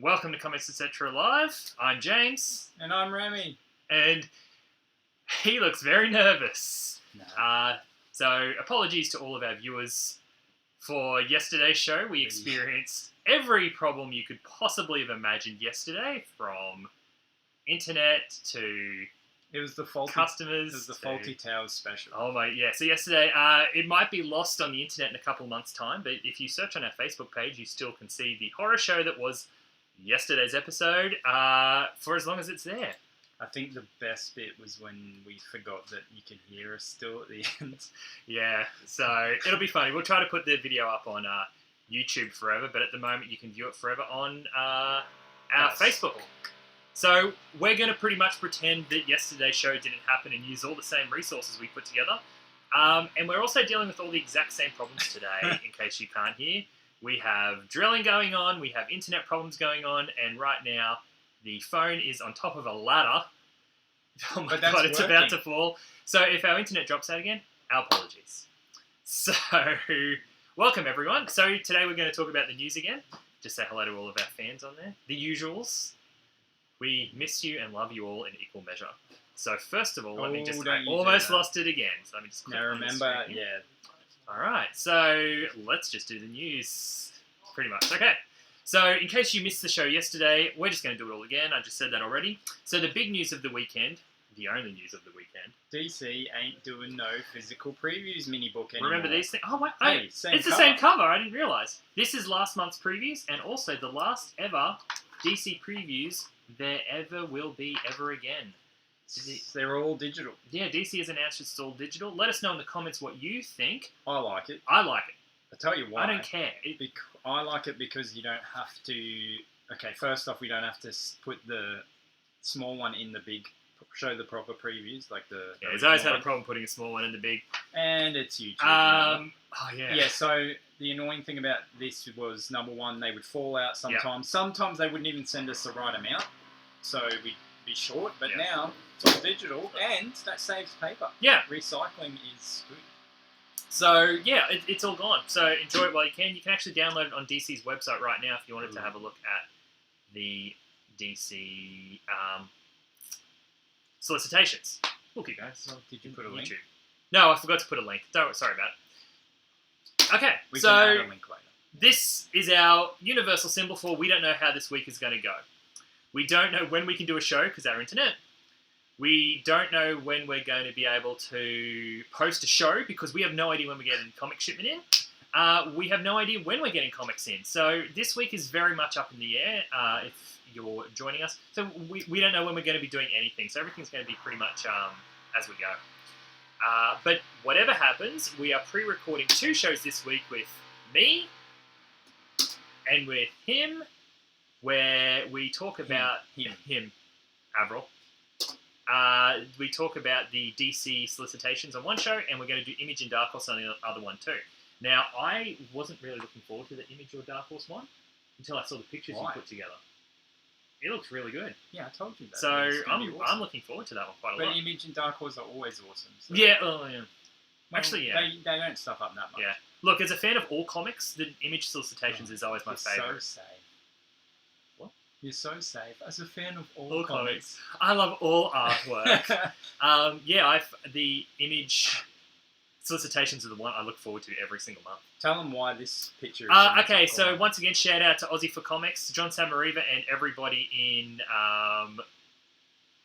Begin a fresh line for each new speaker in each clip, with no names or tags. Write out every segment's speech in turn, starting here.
Welcome to Comics Etc. Live. I'm James.
And I'm Remy.
And he looks very nervous.
No.
So apologies to all of our viewers for yesterday's show. We experienced every problem you could possibly have imagined yesterday, from internet to
It was the faulty
customers.
It was the Faulty Towers special.
Oh my, yeah. So yesterday, it might be lost on the internet in a couple of months' time, but if you search on our Facebook page, you still can see the horror show that was yesterday's episode, for as long as it's there.
I think the best bit was when we forgot that you could hear us still at the end.
Yeah, so it'll be funny. We'll try to put the video up on YouTube forever, but at the moment you can view it forever on our Facebook. So we're going to pretty much pretend that yesterday's show didn't happen and use all the same resources we put together. And we're also dealing with all the exact same problems today, in case you can't hear. We have drilling going on, we have internet problems going on, and right now the phone is on top of a ladder. Oh my god, it's about to fall. So if our internet drops out again, our apologies. So, welcome everyone. So today we're going to talk about the news again. Just say hello to all of our fans on there. The usuals. We miss you and love you all in equal measure. So first of all, let me just... I almost lost it again. So let me just click on the screen.
Yeah.
Alright, so let's just do the news, pretty much. Okay, so in case you missed the show yesterday, we're just going to do it all again. I just said that already. So the big news of the weekend, the only news of the weekend.
DC ain't doing no physical previews mini book anymore.
Remember these things? Oh, wait,
hey,
it's the same cover. I didn't realise. This is last month's previews, and also the last ever DC previews there ever will be ever again.
They're all digital.
Yeah, DC has announced it's all digital. Let us know in the comments what you think.
I like it.
I like it.
I'll tell you why.
I don't care.
I like it because you don't have to... Okay, first off, we don't have to put the small one in the big... Show the proper previews, like the...
Yeah, he's always had a problem putting a small one in the big.
And it's YouTube.
Oh, yeah.
Yeah, so the annoying thing about this was, number one, they would fall out sometimes. Yep. Sometimes they wouldn't even send us the right amount, so we'd be short. But now, it's all digital, and that saves paper. Yeah. Recycling is good.
So, yeah, it's all gone. So enjoy it while you can. You can actually download it on DC's website right now if you wanted to have a look at the DC solicitations. We'll keep going.
So, did you put a link?
No, I forgot to put a link. Sorry about it. Okay,
we can add a link later.
This is our universal symbol for we don't know how this week is going to go. We don't know when we can do a show because our internet. We don't know when we're going to be able to post a show because we have no idea when we're getting comic shipment in. We have no idea when we're getting comics in. So this week is very much up in the air if you're joining us. So we don't know when we're going to be doing anything. So everything's going to be pretty much as we go. But whatever happens, we are pre-recording 2 shows this week with me and with him, where we talk about him, Avril. We talk about the DC solicitations on one show, and we're going to do Image and Dark Horse on the other one too. Now, I wasn't really looking forward to the Image or Dark Horse one until I saw the pictures you put together. It looks really good.
Yeah, I told you that.
So I'm looking forward to that one quite a lot.
But Image and Dark Horse are always awesome. So.
Yeah, yeah.
Well,
actually, yeah.
They don't stuff up that much.
Yeah. Look, as a fan of all comics, the Image solicitations is always my favourite.
You're so safe.
What?
You're so safe. As a fan of all comics.
I love all artwork. The Image solicitations are the one I look forward to every single month.
Tell them why this picture is
okay, so once again, shout out to Aussie for Comics, John Samariva, and everybody in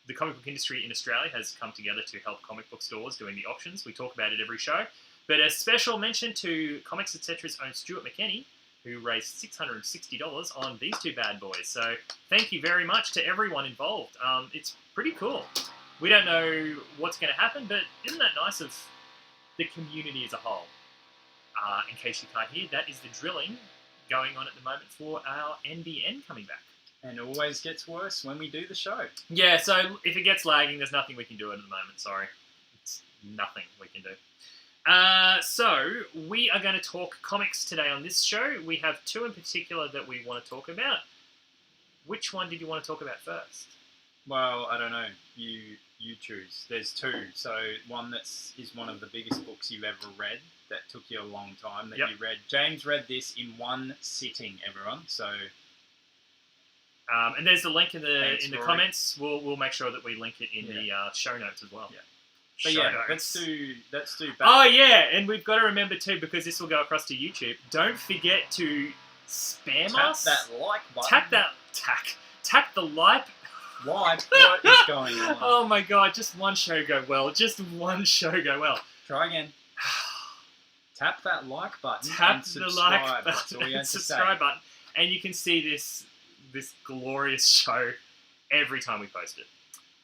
the comic book industry in Australia has come together to help comic book stores doing the auctions. We talk about it every show. But a special mention to Comics Etc's own Stuart McKenney, who raised $660 on these 2 bad boys. So thank you very much to everyone involved. It's pretty cool. We don't know what's going to happen, but isn't that nice of the community as a whole? In case you can't hear, that is the drilling going on at the moment for our NBN coming back.
And it always gets worse when we do the show.
Yeah, so if it gets lagging, there's nothing we can do at the moment, sorry. It's nothing we can do. So, we are going to talk comics today on this show. We have 2 in particular that we want to talk about. Which one did you want to talk about first?
Well, I don't know. You choose. There's 2. So, one is one of the biggest books you've ever read that took you a long time that you read. James read this in one sitting, everyone. So,
And there's the link in the
Thanks, Rory.
comments. We'll make sure that we link it in the show notes as well.
Yeah. But
Show
yeah,
notes.
let's do.
Oh yeah, and we've got to remember too, because this will go across to YouTube. Don't forget to spam us.
Tap that like button.
Tap the like.
What is going on?
Oh my god, just one show go well. Just one show go well.
Try again. Tap that like button.
Tap
and
the
subscribe.
like
That's all
button
you
and
have to
subscribe
say.
button, and you can see this glorious show every time we post it.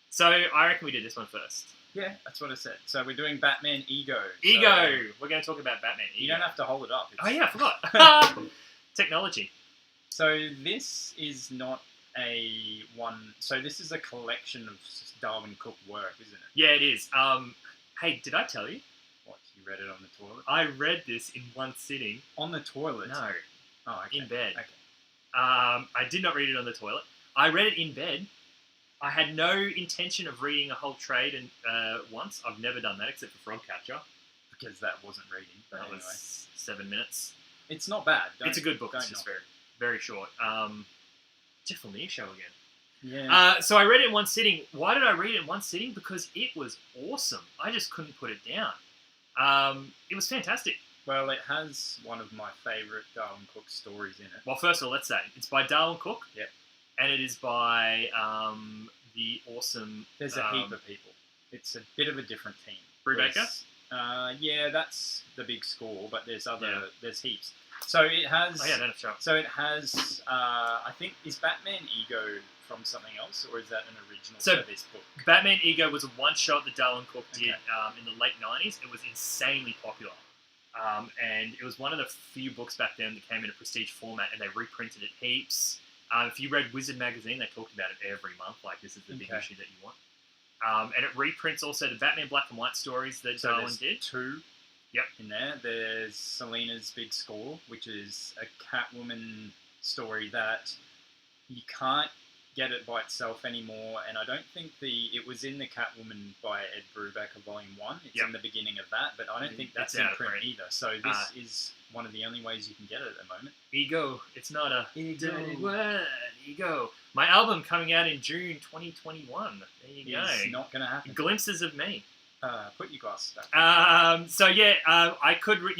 So I reckon we did this one first.
Yeah, that's what I said. So we're doing Batman Ego.
Ego.
So
We're going to talk about Batman. Ego.
you don't have to hold it up.
Oh yeah, I forgot. Technology.
So this is not a one. So this is a collection of Darwin Cook work, isn't it?
Yeah, it is. Hey, did I tell you?
What, you read it on the toilet?
I read this in one sitting.
On the toilet?
No,
Oh, okay.
in bed.
Okay.
I did not read it on the toilet. I read it in bed. I had no intention of reading a whole trade once. I've never done that except for Frogcatcher.
Because that wasn't reading. But
That
anyway.
was 7 minutes.
It's not bad.
It's a good book.
Don't
It's just
knock
very short. Jeff Lemire show again.
it. Yeah.
So I read it in one sitting. Why did I read it in one sitting? Because it was awesome. I just couldn't put it down. It was fantastic.
Well, it has one of my favourite Darwin Cook stories in it.
Well, first of all, let's say it's by Darwin Cook.
Yep.
And it is by the awesome.
There's a heap of people. It's a bit of a different team.
Brubaker?
Yeah, that's the big score, but there's
Yeah.
there's heaps. So it has.
Oh yeah, that's right.
So it has. I think is Batman Ego from something else, or is that an original
So-
for this book?
Batman Ego was a one-shot that Darwin Cook did
Okay.
in the late 90s. It was insanely popular. And it was one of the few books back then that came in a prestige format, and they reprinted it heaps. If you read Wizard magazine, they talked about it every month, like this is the big
Okay.
issue that you want. And it reprints also the Batman black and white stories that
So
Darwin
there's
did.
two.
Yep.
In there, there's Selina's Big Score, which is a Catwoman story that you can't get it by itself anymore, and I don't think it was in the Catwoman by Ed Brubaker Volume 1. It's
Yep.
in the beginning of that, but I don't think that's
It's
in
out of
print
print.
either. So this is one of the only ways you can get it at the moment.
Ego. It's not a
Ego.
dirty word. Ego. My album coming out in June 2021. There you go.
It's not going to happen.
Glimpses of me.
Put your glasses back.
So yeah, you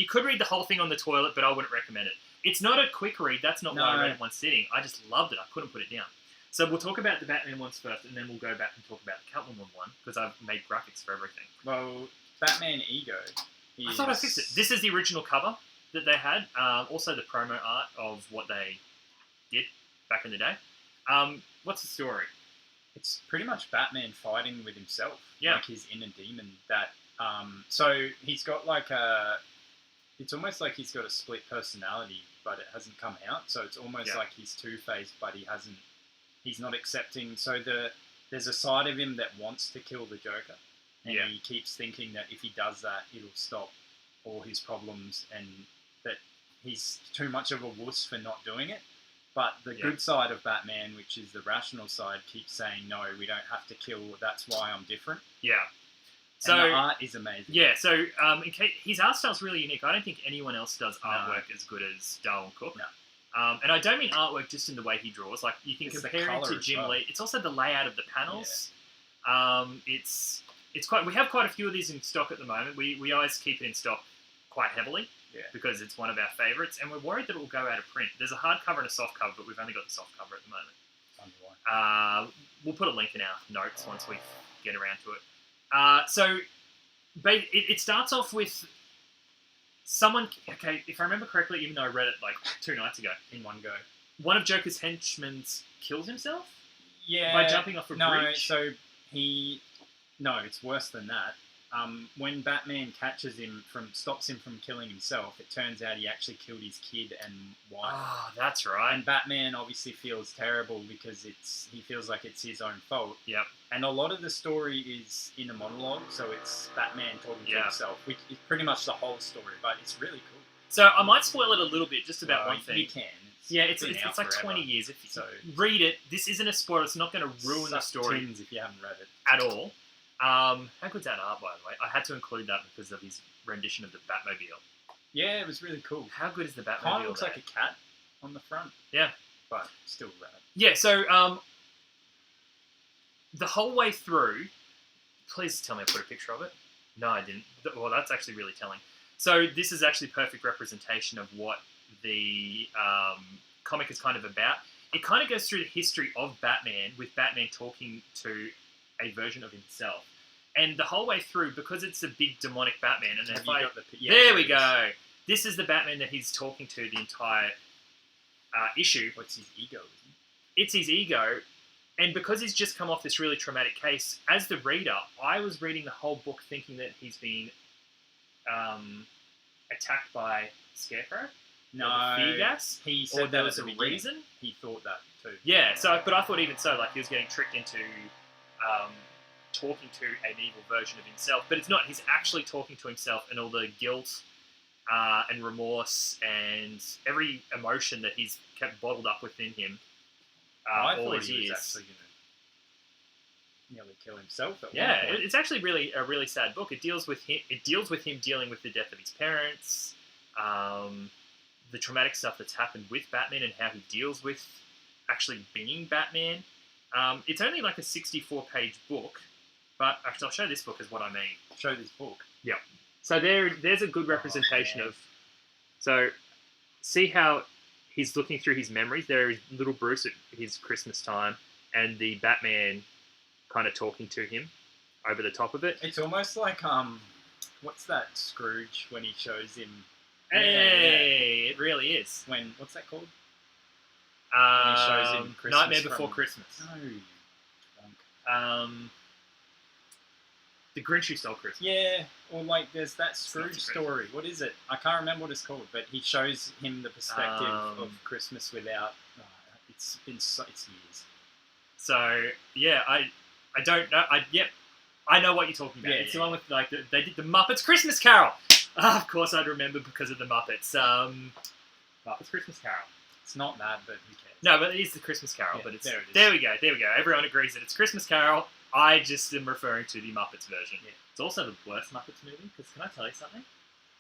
could read the whole thing on the toilet, but I wouldn't recommend it. It's not a quick read. That's not why I
No.
read it in one sitting. I just loved it. I couldn't put it down. So we'll talk about the Batman ones first, and then we'll go back and talk about the Catwoman one because I've made graphics for everything.
Well, Batman Ego.
I thought I fixed it. This is the original cover that they had. Also the promo art of what they did back in the day. What's the story?
It's pretty much Batman fighting with himself.
Yeah.
Like his inner demon that so he's got like it's almost like he's got a split personality, but it hasn't come out. So it's almost like he's two-faced, but he's not accepting. So there's a side of him that wants to kill the Joker. And he keeps thinking that if he does that, it'll stop all his problems, and that he's too much of a wuss for not doing it. But the good side of Batman, which is the rational side, keeps saying, no, we don't have to kill, that's why I'm different.
Yeah.
So
So
the art is amazing.
yeah, so his art style's really unique. I don't think anyone else does artwork as good as Darwin Cook.
No.
And I don't mean artwork just in the way he draws. Like you can
It's the
compare it
colour
to
as
Jim
well.
Lee. It's also the layout of the panels. It's quite. We have quite a few of these in stock at the moment. We always keep it in stock quite heavily because it's one of our favourites, and we're worried that it will go out of print. There's a hardcover and a soft cover, but we've only got the soft cover at the moment. We'll put a link in our notes once we get around to it. So it starts off with someone. Okay, if I remember correctly, even though I read it like 2 nights ago,
In one go.
one of Joker's henchmen kills himself
Yeah.
by jumping off a bridge.
So No, it's worse than that. When Batman catches him stops him from killing himself, it turns out he actually killed his kid and wife.
Oh, that's right.
And Batman obviously feels terrible because he feels like it's his own fault.
Yep.
And a lot of the story is in a monologue, so it's Batman talking to himself, which is pretty much the whole story, but it's really cool.
So I might spoil it a little bit, just about one thing.
You can.
It's
been out
like
forever.
20 years. If you
So
read it, this isn't a spoiler. It's not going to ruin the
Suck
story
tins if you haven't read it.
at all. How good's that art, by the way? I had to include that because of his rendition of the Batmobile.
Yeah, it was really cool.
How good is the Batmobile?
Kind of looks
there?
like a cat on the front.
Yeah.
But still rad.
Yeah, so the whole way through, please tell me I put a picture of it. No, I didn't. Well, that's actually really telling. So this is actually perfect representation of what the comic is kind of about. It kind of goes through the history of Batman, with Batman talking to a version of himself. And the whole way through, because it's a big demonic Batman, and if I... there we go. This is the Batman that he's talking to the entire issue.
What's his ego?
It's his ego. And because he's just come off this really traumatic case, as the reader, I was reading the whole book thinking that he's been attacked by Scarecrow.
No,
fear gas.
He said
or there was a reason.
He thought that too.
Yeah. So, but I thought even so, like he was getting tricked into talking to an evil version of himself. But it's not. He's actually talking to himself, and all the guilt and remorse and every emotion that he's kept bottled up within him.
I
all
thought
his
he was
years.
actually going to nearly kill himself. At
Yeah,
one point.
it's actually really a really sad book. It deals with him. It deals with him dealing with the death of his parents, the traumatic stuff that's happened with Batman, and how he deals with actually being Batman. It's only like a 64-page book, but actually, I'll show this book as what I mean.
Show this book.
Yeah. So there's a good representation of. So, see how he's looking through his memories. There is little Bruce at his Christmas time, and the Batman kind of talking to him over the top of it.
It's almost like what's that Scrooge when he shows him?
Hey, it really is.
What's that called? When he shows him Christmas
Nightmare Before Christmas.
No, you drunk.
The Grinch Who Stole Christmas.
Yeah, or like there's that Scrooge
Christmas.
story. What is it? I can't remember what it's called, but he shows him the perspective of Christmas without. It's years.
So yeah, I don't know. I know what you're talking about.
Yeah,
It's the one with like they did the Muppets Christmas Carol. Of course, I'd remember because of the Muppets. Muppets Christmas Carol.
It's not that, but who cares?
No, but it is the Christmas Carol.
Yeah,
but it's
there it is.
There we go. Everyone agrees that it's Christmas Carol. I just am referring to the Muppets version.
Yeah.
It's also the worst Muppets movie, because can I tell you something?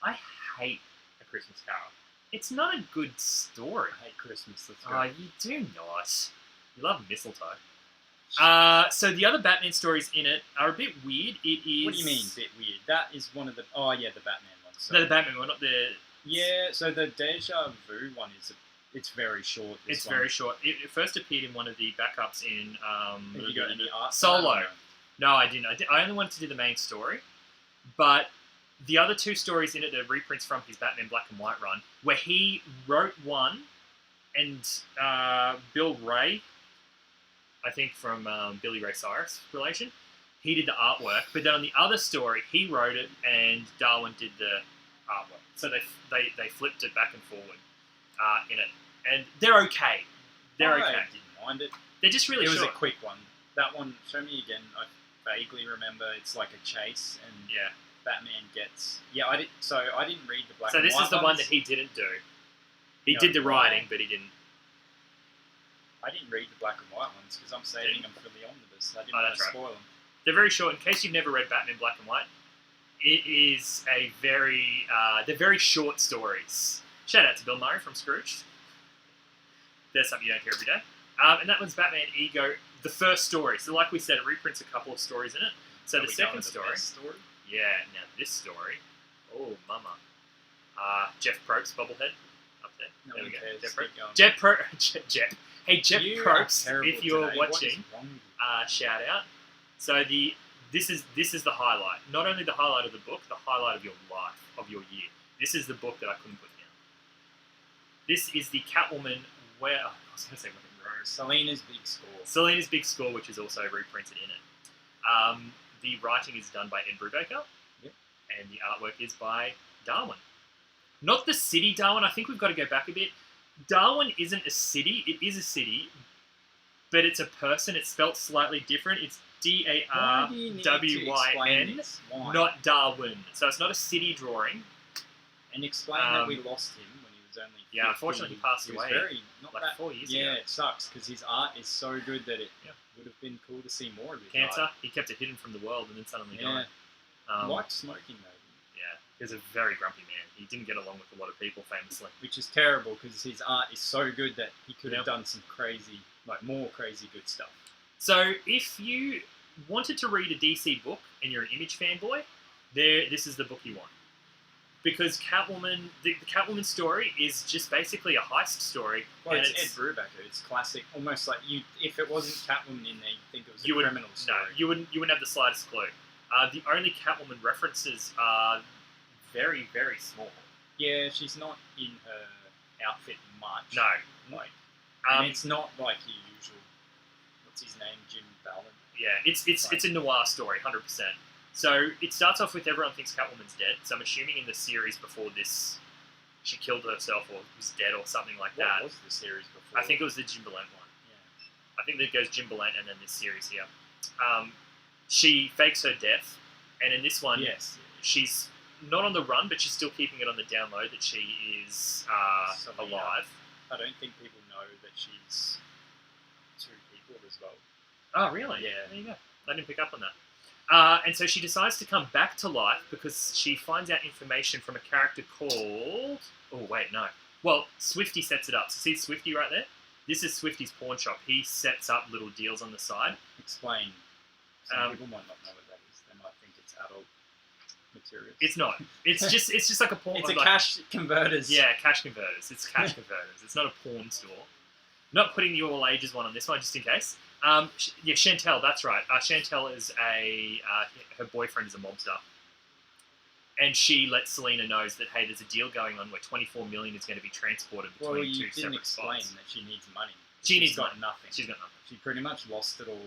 I hate A Christmas Carol. It's not a good story.
I hate Christmas. Let's go.
Oh, you do not. You love mistletoe. So the other Batman stories in it are a bit weird. It is...
What do you mean, bit weird? That is one of the... Oh, yeah, the Batman one. So.
No, the Batman one, not the...
Yeah, so the Deja Vu one is... It's very short.
It's very short. It first appeared in one of the backups in...
Have you got any art?
Solo. No, I didn't. I only wanted to do the main story. But the other two stories in it are reprints from his Batman Black and White run, where he wrote one, and Bill Ray, I think from Billy Ray Cyrus relation, he did the artwork. But then on the other story, he wrote it, and Darwin did the artwork. So they flipped it back and forward in it. And they're okay. They're okay.
I didn't mind it.
They're just really short.
It was a quick one. That one, show me again. I vaguely remember it's like a chase, and
Yeah.
Batman gets... Yeah, I didn't read the black
So
and white
this is the one
ones.
that he didn't do. He
No,
did the
why?
writing, but he didn't.
I didn't read the black and white ones because I'm saving them for the omnibus. I didn't
Oh,
want
that's
to
right.
spoil them.
They're very short. In case you've never read Batman Black and White, it is a very... they're very short stories. Shout out to Bill Murray from Scrooge. There's something you don't hear every day. And that was Batman Ego, the first story. So like we said, it reprints a couple of stories in it. So
Are
the
we
second
going to the
story...
best story?
Yeah, now this story... Oh, mama. Jeff Probst, bobblehead. Up there.
No
There
one
we go.
cares.
Jeff
Keep going.
Jeff. Jeff. Hey, Jeff
You
Probst,
are terrible
if you're
today. What is
watching,
wrong with you?
shout out. So this is the highlight. Not only the highlight of the book, the highlight of your life, of your year. This is the book that I couldn't put down. This is the Catwoman where... Oh, I was going to say Women Rose.
Selena's Big Score.
Selena's Big Score, which is also reprinted in it. The writing is done by Ed Brubaker.
Yep.
And the artwork is by Darwin. Not the city Darwin. I think we've got to go back a bit. Darwin isn't a city. It is a city, but it's a person. It's spelt slightly different. It's
Why do you need to explain
Darwin,
this? Why?
not Darwin. So it's not a city drawing.
And explain that we lost him when he was only 50.
Yeah, unfortunately he passed
was
away
very, not
like
that,
4 years
yeah,
ago.
it sucks because his art is so good that it
Yeah.
would have been cool to see more of his
Cancer.
art.
He kept it hidden from the world and then suddenly
Yeah.
died.
Liked smoking though.
Yeah, He was a very grumpy man. He didn't get along with a lot of people, famously.
Which is terrible because his art is so good that he could have
Yeah.
done some crazy, like more crazy good stuff.
So if you wanted to read a DC book and you're an Image fanboy, this is the book you want. Because Catwoman, the Catwoman story is just basically a heist story.
Well,
and
it's Ed Brubaker. It's classic. Almost like if it wasn't Catwoman in there, you'd think it was a criminal story.
No, you wouldn't have the slightest clue. The only Catwoman references are very, very small.
Yeah, she's not in her outfit much.
No.
Like, and it's not like your usual. What's his name? Jim Ballard.
Yeah, it's a noir story, 100%. So it starts off with everyone thinks Catwoman's dead. So I'm assuming in the series before this, she killed herself or was dead or something like that.
What was the series before?
I think it was the Jim Balent one.
Yeah.
I think that goes Jim Balent and then this series here. She fakes her death, and in this one,
Yes.
she's not on the run, but she's still keeping it on the down low that she is alive.
I don't think people know that she's two people as well.
Oh, really?
Yeah.
There you go. I didn't pick up on that. And so she decides to come back to life because she finds out information from a character called... Oh, wait, no. Well, Swifty sets it up. So see Swifty right there? This is Swifty's pawn shop. He sets up little deals on the side.
Explain. Some people might not know what that is. They might think it's adult material.
It's not. It's just like a pawn...
It's a
like,
cash converters.
Yeah, cash converters. It's cash converters. It's not a pawn store. Not putting the all ages one on this one, just in case. Yeah, Chantel, that's right. Chantel is her boyfriend is a mobster. And she lets Selena know that, hey, there's a deal going on where $24 million is going to be transported between two separate spots.
Well, you didn't explain that she needs money.
She's
got nothing.
She's got nothing.
She pretty much lost it all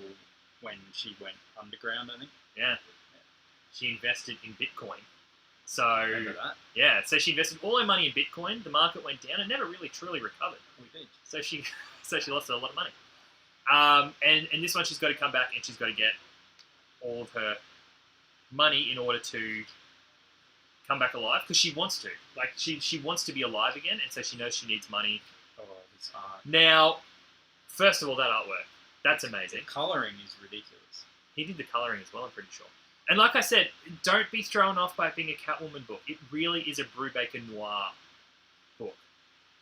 when she went underground, I think.
Yeah. She invested in Bitcoin. So,
Remember that?
yeah, so she invested all her money in Bitcoin. The market went down and never really truly recovered.
We did.
So she lost a lot of money. And this one she's got to come back and she's got to get all of her money in order to come back alive because she wants to. Like, she wants to be alive again, and so she knows she needs money.
Oh, it's hard.
Now, first of all, that artwork. That's amazing.
The colouring is ridiculous.
He did the colouring as well, I'm pretty sure. And like I said, don't be thrown off by it being a Catwoman book. It really is a Brubaker noir book.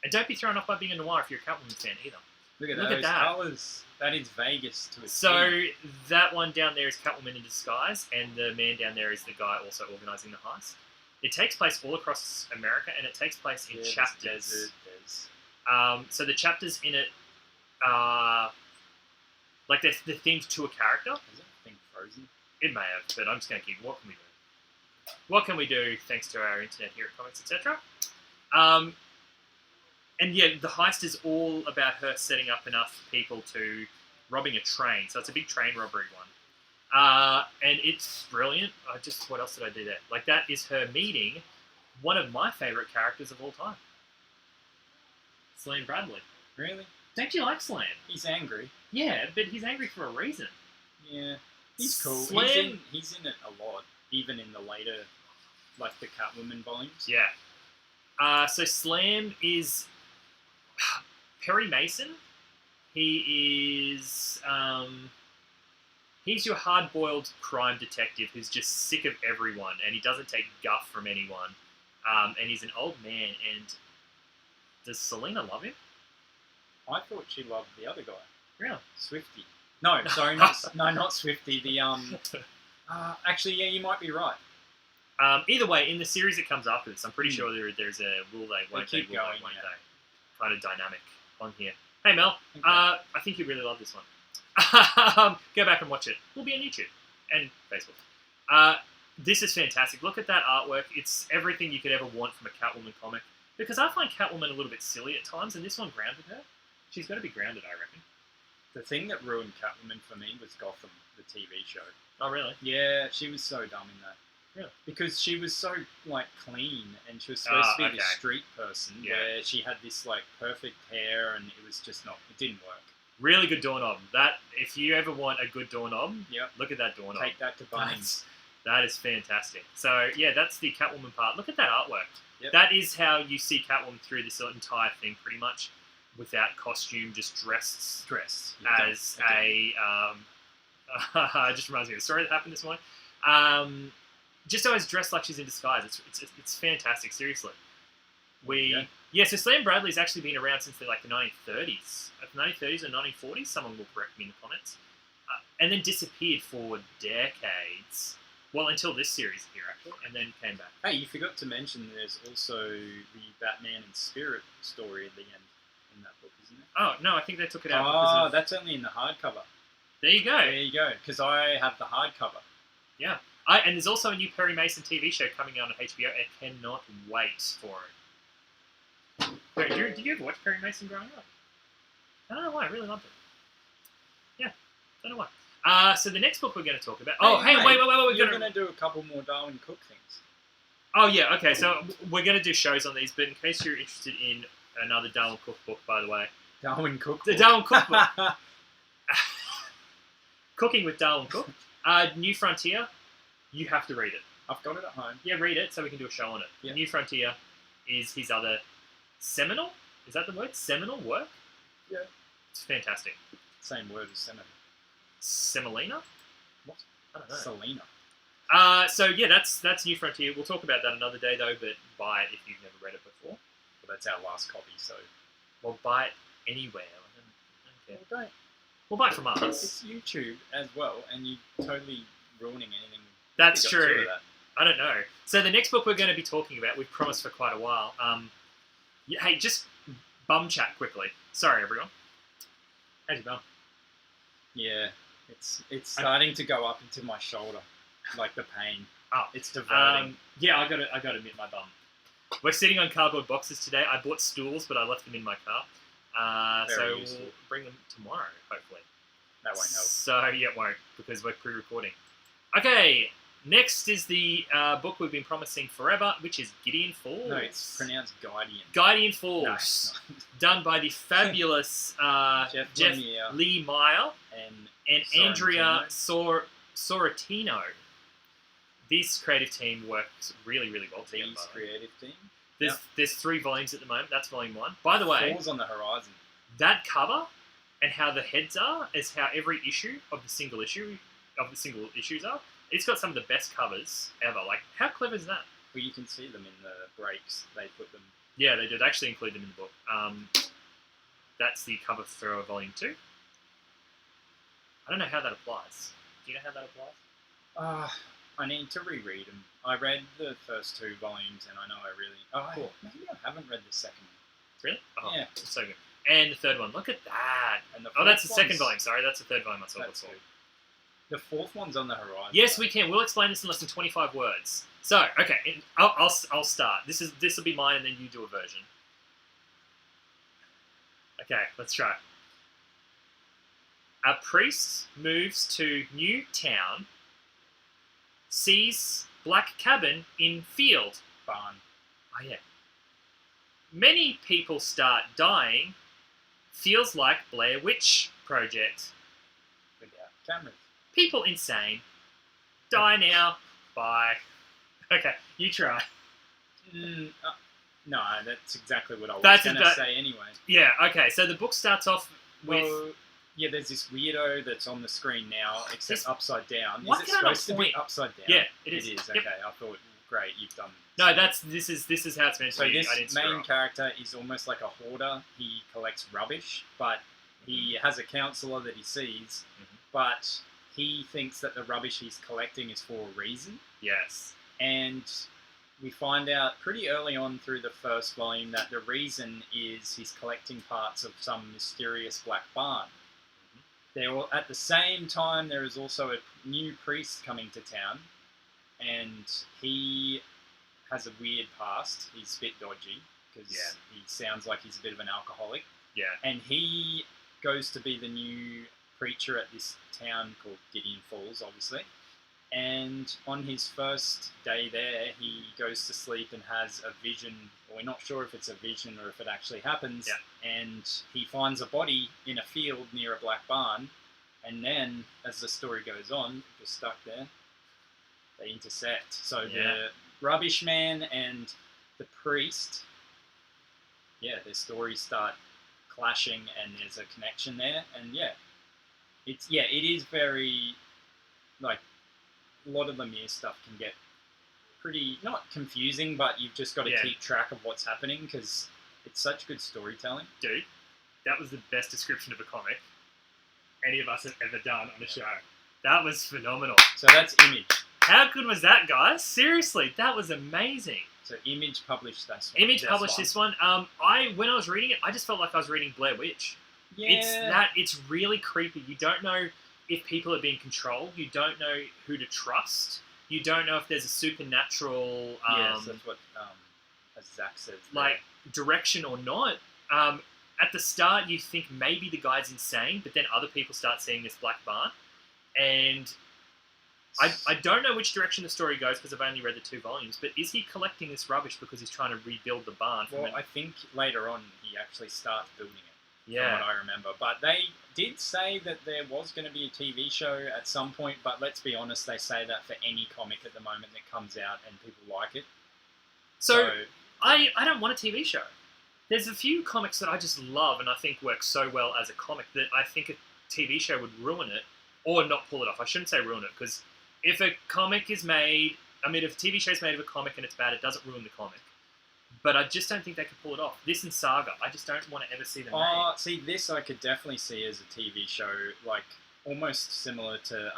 And don't be thrown off by being a noir if you're a Catwoman fan either.
Look at
Look at
those
that.
colours. That is Vegas to a
So
T.
that one down there is Catwoman in disguise, and the man down there is the guy also organising the heist. It takes place all across America, and it takes place in chapters. So the chapters in it are like they're themed to a character.
Is it Think Frozen?
It may have, but I'm just going to keep. What can we do? What can we do thanks to our internet here at Comics, etc. And yeah, the heist is all about her setting up enough people to robbing a train. So it's a big train robbery one. And it's brilliant. What else did I do there? Like, that is her meeting one of my favourite characters of all time. Slam Bradley.
Really?
Don't you like Slam?
He's angry.
Yeah, but he's angry for a reason.
Yeah. He's cool.
Slam...
He's in it a lot, even in the later, like the Catwoman volumes.
Yeah. So Slam is Perry Mason. He is he's your hard-boiled crime detective who's just sick of everyone, and he doesn't take guff from anyone. And he's an old man. And does Selena love him?
I thought she loved the other guy.
Really?
Swifty. No, sorry, not Swifty. The actually, yeah, you might be right.
Either way, in the series that comes after this, I'm pretty sure there's a will they, won't they,
keep
will
going,
they, won't
yeah.
they kind of dynamic on here. Hey Mel,
Okay.
I think you really love this one. Go back and watch it. We'll be on YouTube and Facebook. This is fantastic. Look at that artwork. It's everything you could ever want from a Catwoman comic. Because I find Catwoman a little bit silly at times, and this one grounded her. She's got to be grounded, I reckon.
The thing that ruined Catwoman for me was Gotham, the TV show.
Oh, really?
Yeah, she was so dumb in that.
Really?
Because she was so, like, clean, and she was supposed to be
okay.
the street person,
Yeah.
where she had this, like, perfect hair, and it was just not, it didn't work.
Really good doorknob. That, if you ever want a good doorknob,
Yep.
look at that doorknob.
Take that to Bunnings.
That is fantastic. So, yeah, that's the Catwoman part. Look at that artwork.
Yep.
That is how you see Catwoman through this entire thing, pretty much, without costume, just dressed as a... it just reminds me of a story that happened this morning. just always dressed like she's in disguise. It's fantastic. Seriously, so Slam Bradley's actually been around since the 1930s, 1930s or 1940s. Someone will correct me in the comments. And then disappeared for decades. Well, until this series here, actually, and then came back.
Hey, you forgot to mention there's also the Batman and Spirit story at the end in that book, isn't it?
Oh, no, I think they took it out.
Oh, that's only in the hardcover.
There you go.
There you go, because I have the hardcover.
Yeah. And there's also a new Perry Mason TV show coming out on HBO. I cannot wait for it. Did you ever watch Perry Mason growing up? I don't know why. I really loved it. Yeah, don't know why. So the next book we're going to talk about... Wait.
You're going to do a couple more Darwin Cook things.
Oh, yeah, okay. So we're going to do shows on these, but in case you're interested in another Darwin Cook book, by the way...
Darwin Cook
The Darwin Cook book. Cooking with Darwin Cook. New Frontier, you have to read it.
I've got it at home.
Yeah, read it so we can do a show on it.
Yeah.
New Frontier is his other seminal... Is that the word? Seminal work?
Yeah.
It's fantastic.
Same word as seminal.
Semolina?
What?
I don't know.
Selena.
So yeah, that's New Frontier. We'll talk about that another day though, but buy it if you've never read it before.
Well, that's our last copy, so...
Well, buy it anywhere. I don't care.
Well,
We'll buy it from us.
It's YouTube as well, and you're totally ruining anything.
That's true.
That.
I don't know. So the next book we're going to be talking about, we've promised for quite a while. Hey, just bum chat quickly. Sorry, everyone. How's your bum?
Yeah, it's starting to go up into my shoulder, like the pain.
Oh,
it's diverting.
Yeah, I got to admit my bum. We're sitting on cardboard boxes today. I bought stools, but I left them in my car. So
useful.
we'll bring them tomorrow, hopefully.
That won't help.
So yeah, it won't, because we're pre-recording. Okay, next is the book we've been promising forever, which is Gideon Falls.
No, it's pronounced Gideon.
Gideon Falls.
No, it's not.
Done by the fabulous Jeff Lee Meyer and Andrea Sorrentino. This creative team works really, really well together.
These creative team.
There's 3 volumes at the moment. That's volume 1. By the way,
Falls on the horizon.
That cover and how the heads are is how every issue of the single issues are. It's got some of the best covers ever. Like, how clever is that?
Well, you can see them in the breaks. They put them.
Yeah, they did actually include them in the book. That's the cover for volume 2. I don't know how that applies. Do you know how that applies?
I need to reread them. I read the first 2 volumes, and I know I really...
Cool.
Maybe I haven't read the second one.
Really? Oh,
yeah.
It's so good. And the third one. Look at that.
And
that's the second volume. Sorry, that's the third volume I saw before.
The 4th one's on the horizon.
Yes, we can. We'll explain this in less than 25 words. So, okay, I'll start. This will be mine, and then you do a version. Okay, let's try. A priest moves to new town, sees black cabin in field.
Barn.
Oh, yeah. Many people start dying. Feels like Blair Witch Project.
Without cameras.
People insane. Die now. Bye. Okay, you try.
No, that's exactly what I was going to say anyway.
Yeah, okay, so the book starts off with...
yeah, there's this weirdo that's on the screen now, except upside down.
Is it
supposed to be upside down?
Yeah, it is.
It is,
yep.
Okay, I thought, great, you've done...
No, this is how it's meant to be.
So this main character is almost like a hoarder. He collects rubbish, but he has a counsellor that he sees, but he thinks that the rubbish he's collecting is for a reason.
Yes.
And we find out pretty early on through the first volume that the reason is he's collecting parts of some mysterious black barn. At the same time, there is also a new priest coming to town, and he has a weird past. He's a bit dodgy because he sounds like he's a bit of an alcoholic.
Yeah.
And he goes to be the new preacher at this town called Gideon Falls, obviously. And on his first day there, he goes to sleep and has a vision. Well, we're not sure if it's a vision or if it actually happens.
Yeah.
And he finds a body in a field near a black barn. And then, as the story goes on, just stuck there, they intersect. So the rubbish man and the priest, their stories start clashing, and there's a connection there. And it is very, like, a lot of Lemire stuff can get pretty, not confusing, but you've just got to
Yeah.
keep track of what's happening because it's such good storytelling.
Dude, that was the best description of a comic any of us have ever done on a show. That was phenomenal.
So that's Image.
How good was that, guys? Seriously, that was amazing.
So Image published this one.
Image published this one. When I was reading it, I just felt like I was reading Blair Witch.
Yeah.
It's really creepy. You don't know if people are being controlled. You don't know who to trust. You don't know if there's a supernatural
Yes, that's what as Zach says.
like direction or not. At the start, you think maybe the guy's insane, but then other people start seeing this black barn, and I don't know which direction the story goes because I've only read the 2 volumes. But is he collecting this rubbish because he's trying to rebuild the barn?
Well, I think later on he actually starts building it.
Yeah.
From what I remember, but they did say that there was going to be a TV show at some point. But let's be honest, they say that for any comic at the moment that comes out and people like it.
So I don't want a TV show. There's a few comics that I just love and I think work so well as a comic that I think a TV show would ruin it or not pull it off. I shouldn't say ruin it because if a comic is made, if a TV show is made of a comic and it's bad, it doesn't ruin the comic. But I just don't think they could pull it off. This and Saga, I just don't want to ever see them made.
See, this I could definitely see as a TV show, like almost similar to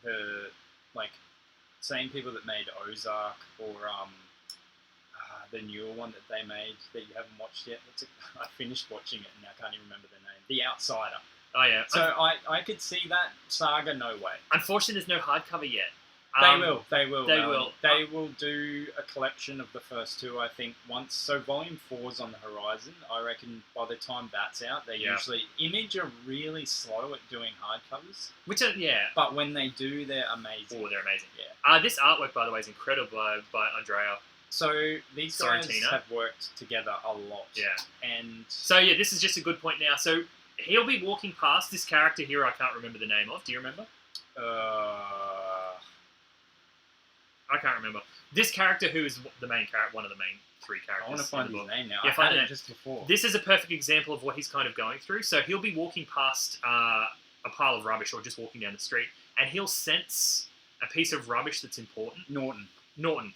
the like same people that made Ozark or the newer one that they made that you haven't watched yet. I finished watching it and I can't even remember the name. The Outsider.
Oh yeah.
So I could see that. Saga, no way.
Unfortunately, there's no hardcover yet.
They will. They
will.
They will do a collection of the first 2, I think, once. So Volume 4's on the horizon. I reckon by the time that's out, they usually... Image are really slow at doing hardcovers. But when they do, they're amazing.
Oh, they're amazing.
Yeah.
This artwork, by the way, is incredible by Andrea.
So these guys
Sorrentino.
have worked together a lot.
Yeah.
And...
So yeah, this is just a good point now. So he'll be walking past this character here I can't remember the name of. Do you remember? I can't remember. This character who is the main character, one of the main 3 characters.
I want to find his name now.
Yeah,
I had it just before.
This is a perfect example of what he's kind of going through. So he'll be walking past a pile of rubbish or just walking down the street, and he'll sense a piece of rubbish that's important. Norton.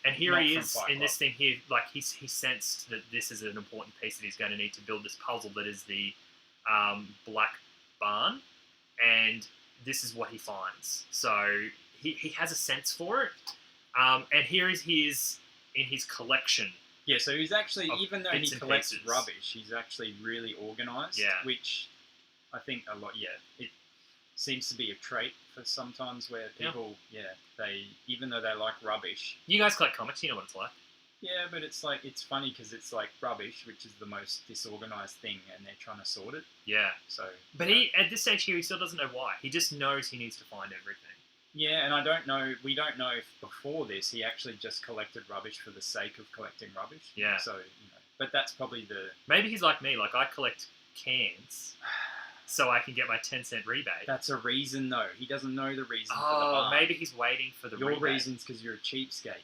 And here
Not
he
from
is
Fight
in this
Club.
thing here. Like he sensed that this is an important piece that he's going to need to build this puzzle that is the black barn, and this is what he finds. So he has a sense for it. And here is his in his collection.
Yeah, so he's actually, even though he
bits and
collects
pieces.
rubbish, he's actually really organised.
Yeah.
Which I think a lot, it seems to be a trait for sometimes where people, they, even though they like rubbish.
You guys collect comics, you know what it's like.
Yeah, but it's like, it's funny because it's like rubbish, which is the most disorganised thing, and they're trying to sort it.
Yeah.
So.
But he, at this stage here, he still doesn't know why. He just knows he needs to find everything.
Yeah, and we don't know if before this he actually just collected rubbish for the sake of collecting rubbish.
Yeah.
So, but that's probably
Maybe he's like me, like I collect cans so I can get my 10-cent rebate.
That's a reason though. He doesn't know the reason for the
Oh,
bar.
maybe he's waiting for the
Your
rebate.
reason's because you're a cheapskate.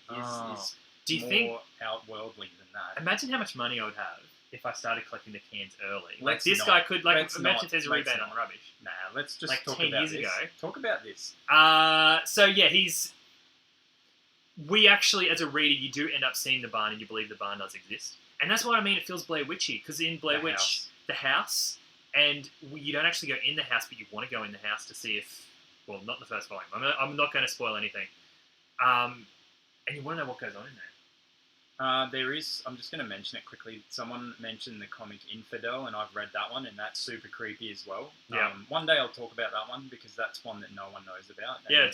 Is
Do you
more
think...
outworldly than that.
Imagine how much money I would have if I started collecting the cans early. Like
Let's
this
not.
guy could, like,
Let's
imagine
not.
if there's a
Let's
rebate
not.
on rubbish.
Nah, let's just
Like
talk
10
about
years
this.
ago.
Talk about this.
So yeah, we actually, as a reader, you do end up seeing the barn and you believe the barn does exist. And that's what I mean, it feels Blair Witchy, because in Blair Witch, the house, and you don't actually go in the house, but you want to go in the house to see if, well, not the first volume. I'm not going to spoil anything. And you want to know what goes on in there.
There is, I'm just going to mention it quickly, someone mentioned the comic Infidel, and I've read that one, and that's super creepy as well.
Yeah.
One day I'll talk about that one, because that's one that no one knows about.
Yeah,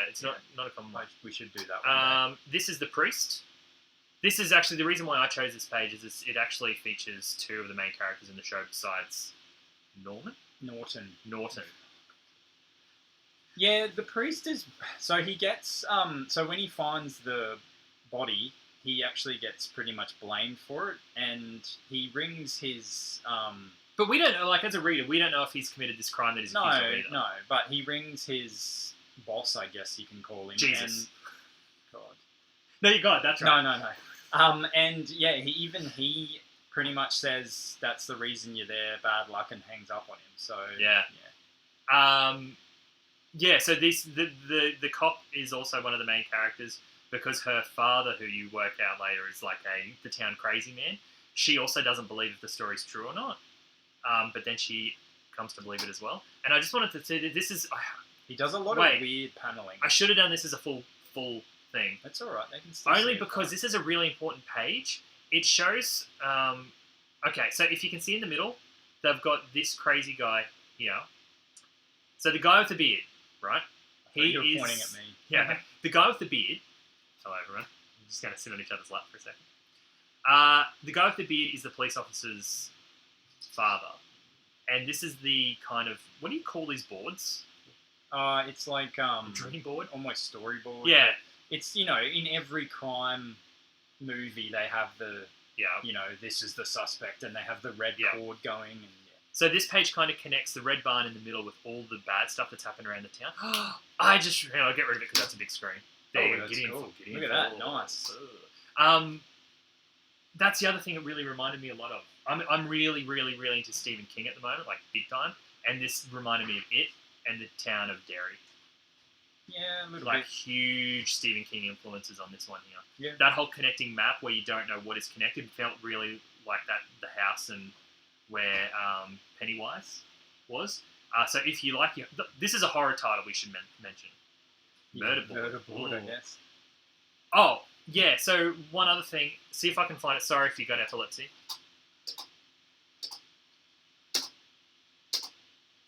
it's not a common one.
We should do that one day.
This is The Priest. This is actually, the reason why I chose this page is it actually features 2 of the main characters in the show besides Norton.
Yeah, the priest is, so he gets, so when he finds the body, he actually gets pretty much blamed for it, and he rings his...
But we don't know, like, as a reader, we don't know if he's committed this crime that he's accused of either.
No, but he rings his boss, I guess you can call him.
Jesus.
And, God.
No, you got it, that's right.
No. And, yeah, he pretty much says that's the reason you're there, bad luck, and hangs up on him, so...
Yeah. So the cop is also one of the main characters. because her father, who you work out later, is like the town crazy man. She also doesn't believe if the story's true or not. But then she comes to believe it as well. And I just wanted to say that this is...
He does a lot of weird paneling.
I should have done this as a full thing.
That's all right. They can still
Only
see
because this is a really important page. It shows... okay, so if you can see in the middle, they've got this crazy guy here. So the guy with the beard, right?
You're pointing at me.
Yeah, the guy with the beard... Hello, everyone. I'm just going to sit on each other's lap for a second. The guy with the beard is the police officer's father. And this is the kind of... What do you call these boards?
It's like...
dream board?
Almost storyboard.
Yeah.
It's, in every crime movie, they have the...
Yeah.
This is the suspect, and they have the red cord going. And
So this page kind of connects the red barn in the middle with all the bad stuff that's happened around the town. I'll get rid of it because that's a big screen. There you go. Gideon
cool.
Gideon
Look at that.
Falls.
Nice.
That's the other thing it really reminded me a lot of. I'm really, really, really into Stephen King at the moment, like big time. And this reminded me of it and the town of Derry.
Yeah, a little
like
bit.
huge Stephen King influences on this one here.
Yeah.
That whole connecting map where you don't know what is connected felt really like that. The house and where Pennywise was. So if you like, this is a horror title we should mention. Murder Board,
I guess.
Oh yeah. So one other thing. See if I can find it. Sorry if you got epilepsy.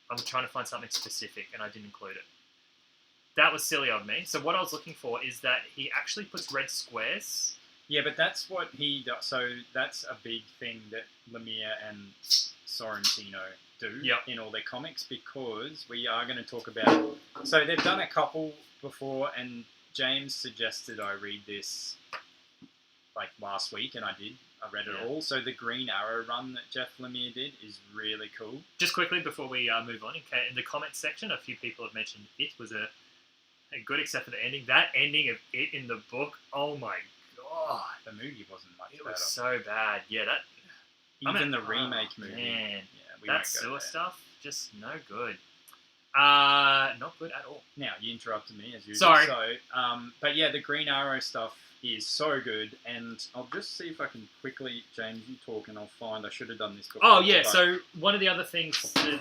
I'm trying to find something specific and I didn't include it. That was silly of me. So what I was looking for is that he actually puts red squares.
Yeah, but that's what he does. So that's a big thing that Lemire and Sorrentino do in all their comics, because we are going to talk about... So they've done a couple before, and James suggested I read this like last week, and I did. I read it all. So the Green Arrow run that Jeff Lemire did is really cool. Just
quickly before we move on, okay, in the comments section, a few people have mentioned it was a good, except for the ending. That ending of it in the book, oh my god.
The movie wasn't much better.
It was so bad. Yeah, that...
Even the remake movie.
Man,
yeah,
that sewer stuff, just no good. Not good at all.
Now, you interrupted me as usual.
Sorry.
So, but yeah, the Green Arrow stuff is so good, and I'll just see if I can quickly, James, you talk, and I'll find... I should have done this before.
Oh, yeah, so one of the other things, the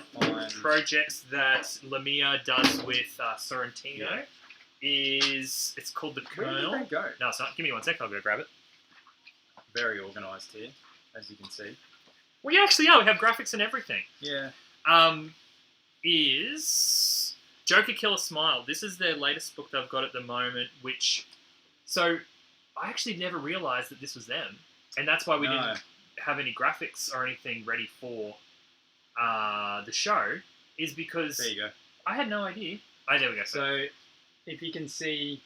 projects that Lemire does with Sorrentino is... It's called The Colonel.
Where did they go?
No, it's not. Give me 1 sec, I'll go grab it.
Very organised here, as you can see.
We actually are. We have graphics and everything.
Yeah.
Is Joker Killer Smile. This is their latest book they've got at the moment, which... So, I actually never realised that this was them. And that's why we didn't have any graphics or anything ready for the show, is because...
There you go.
I had no idea. Oh, there we go.
So, if you can see,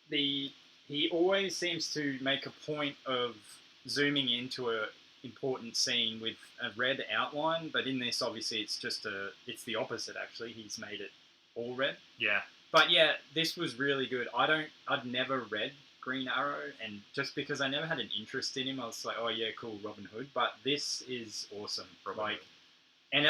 he always seems to make a point of zooming into a important scene with a red outline, but in this, obviously, it's the opposite, actually. He's made it all red.
Yeah.
But yeah, this was really good. I'd never read Green Arrow, and just because I never had an interest in him, I was like, oh yeah, cool, Robin Hood. But this is awesome. And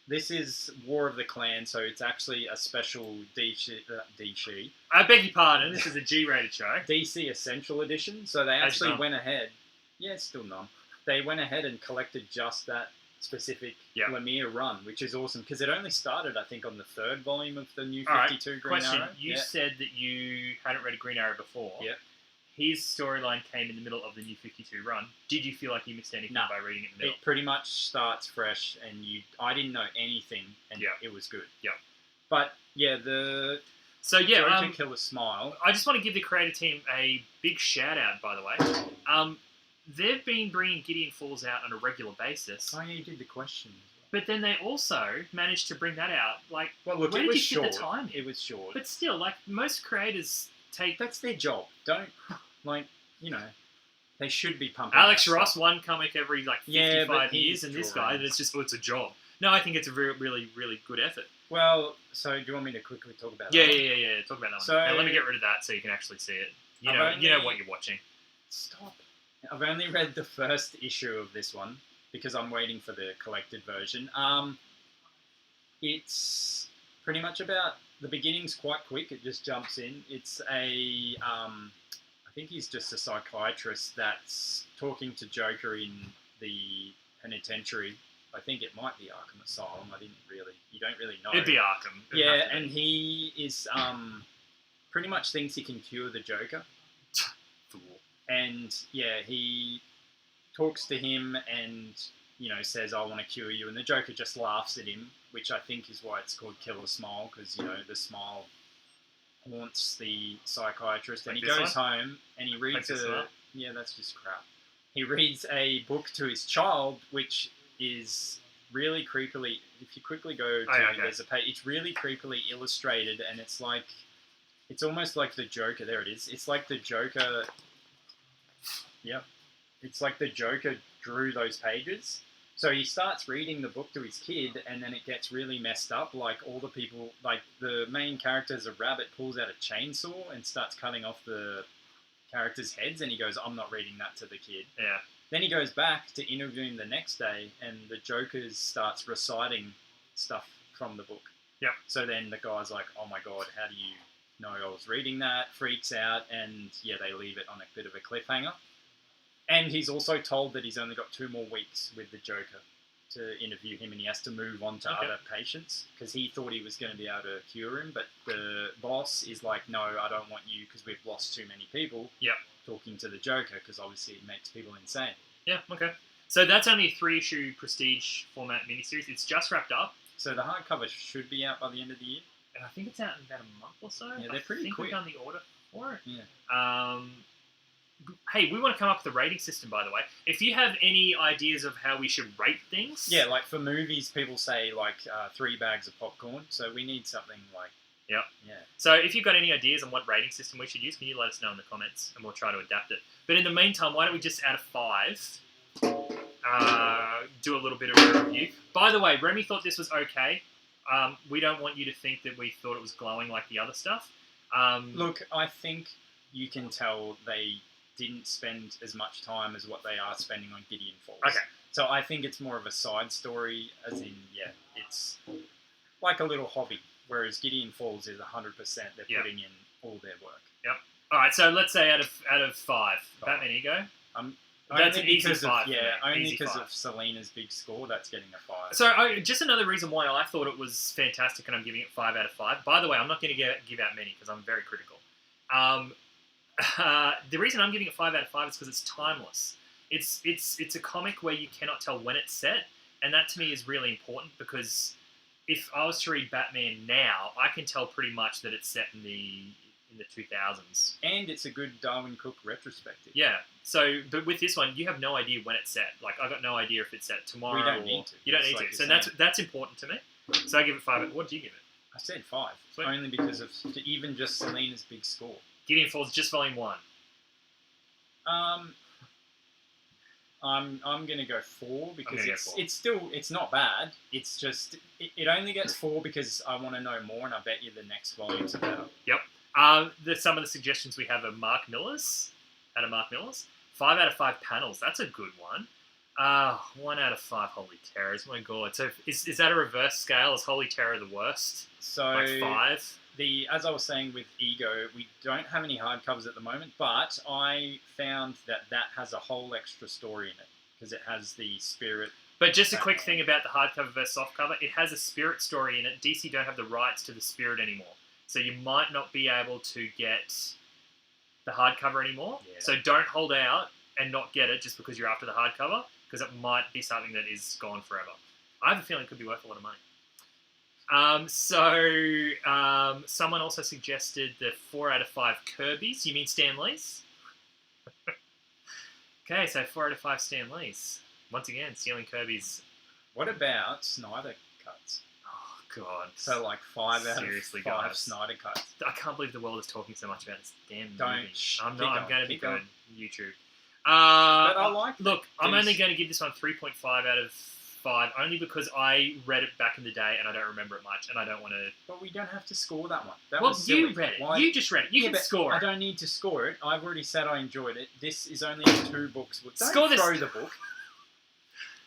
this is War of the Clan, so it's actually a special DC.
I beg your pardon, this is a G-rated show.
DC Essential Edition. So they actually went ahead. Yeah, it's still none. They went ahead and collected just that specific Lemire run, which is awesome, because it only started, I think, on the 3rd volume of the New 52 Green Arrow.
You said that you hadn't read Green Arrow before.
Yeah.
His storyline came in the middle of the New 52 run. Did you feel like you missed anything by reading it in the middle?
It pretty much starts fresh, and I didn't know anything, and it was good.
Yeah.
But yeah, Joker Killer Smile.
I just want to give the creative team a big shout out, by the way. They've been bringing Gideon Falls out on a regular basis.
Oh yeah, you did the question as well.
But then they also managed to bring that out. Like,
well, look,
where
it
did
was
you
short.
get the time?
It was short.
But still, like, most creators take...
That's their job. Don't, they should be pumping
Alex
that
Ross,
stuff.
one comic every, 55 years, and this guy, it's a job. No, I think it's a really, really good effort.
Well, so do you want me to quickly talk about that?
Yeah. Talk about that one.
So,
now, let me get rid of that so you can actually see it. You know what you're watching.
Stop. I've only read the first issue of this one because I'm waiting for the collected version. It's pretty much about the beginning's quite quick. It just jumps in. It's I think he's just a psychiatrist that's talking to Joker in the penitentiary. I think it might be Arkham Asylum. You don't really know.
It'd be Arkham.
Yeah, and he is pretty much thinks he can cure the Joker.
Fool.
And yeah, he talks to him and says, "I want to cure you," and the Joker just laughs at him, which I think is why it's called Killer Smile, because the smile haunts the psychiatrist. And he goes home and he reads that's just crap. He reads a book to his child, which is really creepily. If you quickly go to there's a page. It's really creepily illustrated, and it's almost like the Joker. There it is. It's like the Joker. Yep. It's like the Joker drew those pages. So he starts reading the book to his kid, and then it gets really messed up. Like all the people, like the main character's a rabbit, pulls out a chainsaw and starts cutting off the characters' heads, and he goes, "I'm not reading that to the kid."
Yeah.
Then he goes back to interview him the next day, and the Joker starts reciting stuff from the book.
Yeah.
So then the guy's like, "Oh my god, how do you know I was reading that?" Freaks out, and yeah, they leave it on a bit of a cliffhanger. And he's also told that he's only got 2 more weeks with the Joker to interview him, and he has to move on to other patients because he thought he was going to be able to cure him. But the boss is like, "No, I don't want you because we've lost too many people."
Yep.
Talking to the Joker because obviously it makes people insane.
Yeah, okay. So that's only a 3-issue prestige format miniseries. It's just wrapped up.
So the hardcover should be out by the end of the year.
And I think it's out in about a month or so.
Yeah, they're pretty quick.
We've done the order for it.
Yeah.
Hey, we want to come up with a rating system, by the way. If you have any ideas of how we should rate things...
Yeah, like for movies, people say 3 bags of popcorn. So we need something like...
Yep.
Yeah.
So if you've got any ideas on what rating system we should use, can you let us know in the comments, and we'll try to adapt it. But in the meantime, why don't we just, out of 5, do a little bit of a review. By the way, Remy thought this was okay. We don't want you to think that we thought it was glowing like the other stuff.
Look, I think you can tell they didn't spend as much time as what they are spending on Gideon Falls.
Okay.
So I think it's more of a side story, as in, it's like a little hobby. Whereas Gideon Falls is 100%. They're putting in all their work.
Yep. All right. So let's say out of 5, Batman Ego. That's an easy 5.
Only because of Selena's big score. That's getting a 5.
So just another reason why I thought it was fantastic, and I'm giving it 5 out of 5. By the way, I'm not going to give out many because I'm very critical. The reason I'm giving it 5 out of 5 is because it's timeless. It's a comic where you cannot tell when it's set, and that to me is really important because if I was to read Batman now, I can tell pretty much that it's set in the 2000s. And
it's a good Darwin Cook retrospective.
Yeah. So, but with this one, you have no idea when it's set. Like, I got no idea if it's set tomorrow.
We don't need to.
You don't need to. So that's important to me. So I give it 5. What did you give it?
I said 5.
Sweet.
Only because of even just Selena's big score.
Gideon Falls, just volume 1.
I'm gonna go 4 because it's not bad. It's just it only gets 4 because I want to know more, and I bet you the next volumes are better.
Yep. Some of the suggestions we have are Mark Miller's. 5 out of 5 panels. That's a good one. 1 out of 5 Holy Terrors. My God. So is that a reverse scale? Is Holy Terror the worst?
So
like 5?
As I was saying with Ego, we don't have any hardcovers at the moment, but I found that has a whole extra story in it because it has the spirit.
But just a quick thing about the hardcover versus softcover, it has a spirit story in it. DC don't have the rights to the spirit anymore. So you might not be able to get the hardcover anymore. Yeah. So don't hold out and not get it just because you're after the hardcover, because it might be something that is gone forever. I have a feeling it could be worth a lot of money. Someone also suggested the 4 out of 5 Kirby's. You mean Stan Lee's? Okay, so 4 out of 5 Stan Lee's. Once again, stealing Kirby's.
What about Snyder cuts?
Oh, God.
So, 5 out
Seriously,
of 5
guys.
Snyder cuts.
I can't believe the world is talking so much about this damn movie.
Don't.
I'm going to be going YouTube.
But I like
Look, I'm only going to give this one 3.5 out of 5, only because I read it back in the day and I don't remember it much, and I don't want to...
But we don't have to score that one. That
well,
was silly.
You read it. Why? You just read it. You can score it.
I don't need to score it. I've already said I enjoyed it. This is only 2 books. Don't
score
throw the book.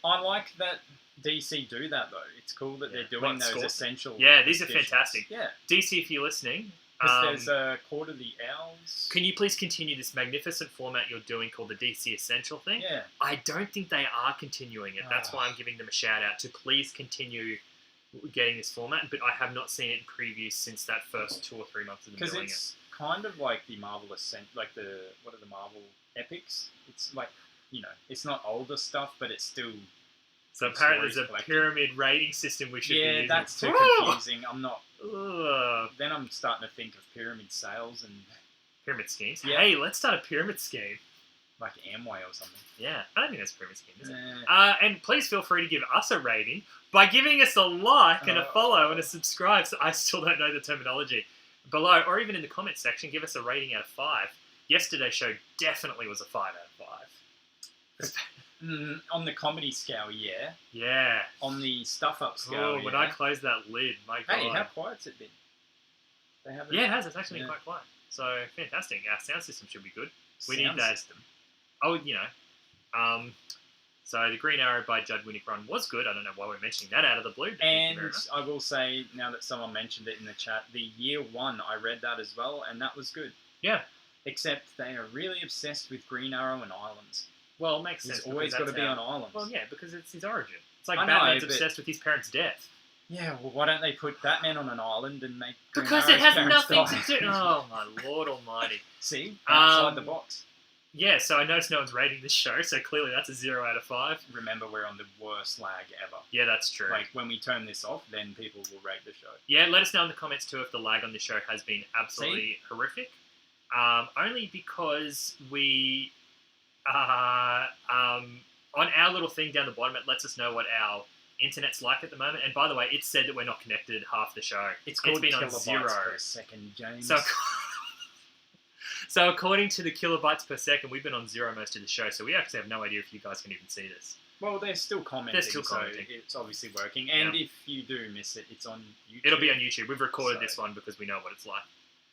I like that DC do that though. It's cool that they're doing
Like
those
Scorpion.
essential.
Yeah, these are
editions.
fantastic.
Yeah,
DC, if you're listening,
because there's a Court of the Owls.
can you please continue this magnificent format you're doing called the DC Essential thing?
Yeah,
I don't think they are continuing it. That's why I'm giving them a shout out to please continue getting this format. But I have not seen it in previews since that first 2 or 3 months of them
because
doing
it's kind of like the Marvel like what are the Marvel epics? It's like it's not older stuff, but it's still.
So apparently there's a
collected.
pyramid rating system we should be using.
Yeah, that's too
Woo!
confusing. I'm not.
Ugh.
Then I'm starting to think of pyramid sales and
Pyramid schemes.
Yeah.
Hey, let's start a pyramid scheme.
like Amway or something.
Yeah, I don't think that's a pyramid scheme, is it?
Eh.
And please feel free to give us a rating by giving us a like and a follow and a subscribe. So I still don't know the terminology. Below, or even in the comments section, give us a rating out of 5. Yesterday's show definitely was a 5 out of 5.
On the comedy scale, yeah.
Yeah.
On the stuff-up scale,
Oh, when I closed that lid, my God.
Hey, how quiet's it been? They haven't.
Yeah, it has. It's actually been
Yeah.
quite quiet. So, fantastic. Our sound system should be good. We
Sound
need that.
system.
Oh, so the Green Arrow by Judd Winnick run was good. I don't know why we're mentioning that out of the blue. But thank you very
And
much.
I will say, now that someone mentioned it in the chat, the year 1, I read that as well, and that was good.
Yeah.
Except they are really obsessed with Green Arrow and islands.
Well, it makes sense.
He's always
because
got to
that's
be
how-
on islands.
Well, yeah, because it's his origin. It's like
I know,
Batman's
but-
obsessed with his parents' death.
Yeah, well, why don't they put Batman on an island and make Green
Because it
Arrow's
has
parents
nothing
die?
to do. Oh my Lord Almighty!
See, outside the
Um,
box.
Yeah, so I noticed no one's rating this show, so clearly that's a 0 out of 5.
Remember, we're on the worst lag ever.
Yeah, that's true.
Like, when we turn this off, then people will rate the show.
Yeah, let us know in the comments too if the lag on the show has been absolutely horrific. Only because we, on our little thing down the bottom, it lets us know what our internet's like at the moment. And by the way, it said that we're not connected half the show.
It's called
been on
kilobytes
0.
per second, James.
So according to the kilobytes per second, we've been on 0 most of the show. So we actually have no idea if you guys can even see this.
Well, they're still commenting,
They're still commenting.
so it's obviously working. And
Yeah.
if you do miss it, it's on YouTube.
It'll be on YouTube. We've recorded
So-
this one because we know what it's like.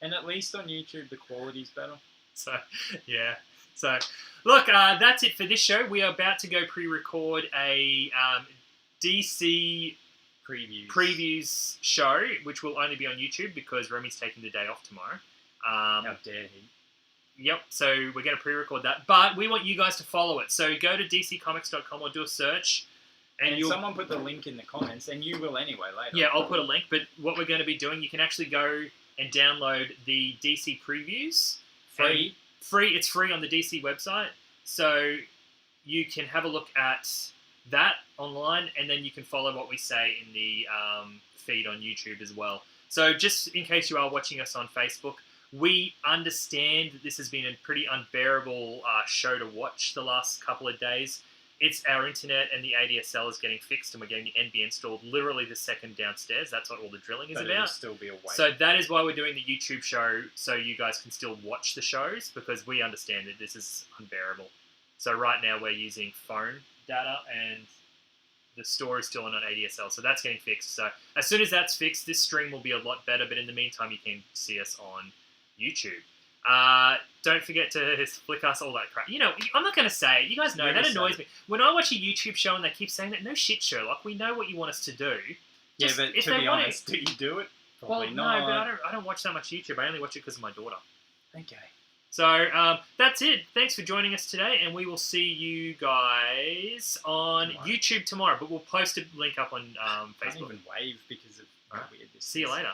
And at least on YouTube, the quality's better.
So, yeah. So, look, that's it for this show. We are about to go pre-record a DC previews show, which will only be on YouTube because Remy's taking the day off tomorrow.
How dare he?
Yep, so we're going to pre-record that. But we want you guys to follow it. So go to dccomics.com or do a search.
And
you'll...
someone put the link in the comments, and you will anyway later.
Yeah, I'll put a link. But what we're going to be doing, you can actually go and download the DC previews.
Free.
It's free on the DC website. So you can have a look at that online, and then you can follow what we say in the feed on YouTube as well. So just in case you are watching us on Facebook, we understand that this has been a pretty unbearable show to watch the last couple of days. It's our internet and the ADSL is getting fixed, and we're getting the NB installed literally the second downstairs. That's what all the drilling is
But
about.
it'll still be a wait.
So that is why we're doing the YouTube show, so you guys can still watch the shows, because we understand that this is unbearable. So right now we're using phone data, and the store is still on ADSL, so that's getting fixed. So as soon as that's fixed, this stream will be a lot better, but in the meantime, you can see us on YouTube. Don't forget to flick us, all that crap. You know, I'm not going to say it. You guys know,
Never
that annoys
say
me. When I watch a YouTube show and they keep saying that, no shit, Sherlock, we know what you want us to do.
Yeah,
Just,
but
if
to
they
be
want
honest, do you do it?
well,
Probably
no,
not.
but I don't watch that much YouTube. I only watch it because of my daughter.
Okay.
So that's it. Thanks for joining us today, and we will see you guys on
Tomorrow.
YouTube tomorrow. But we'll post a link up on
I can't
Facebook.
even wave because of how
Alright.
weird this
See you
is.
later.